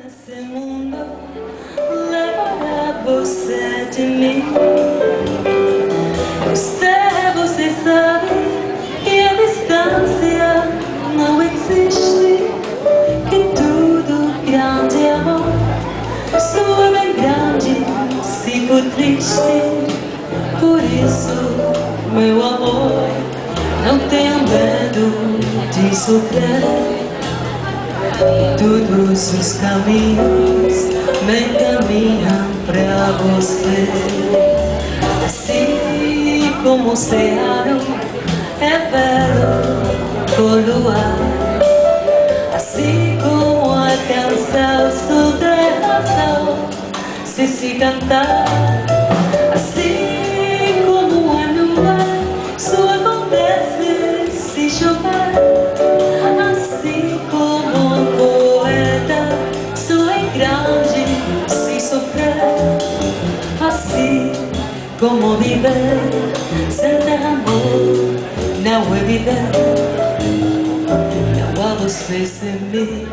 Esse mundo leva você de mim. Você sabe que a distância não existe, que tudo grande amor só é bem grande se for triste. Por isso, meu amor, não tenha medo de sofrer. Todos os caminhos me encaminham pra você. Assim como o oceano é belo com luar, assim como a canção sobre razão se cantar, assim como a nuvem só acontece se chover, assim como um poeta só é grande se sofrer, assim como viver sem ter amor não é viver. Não há você sem mim.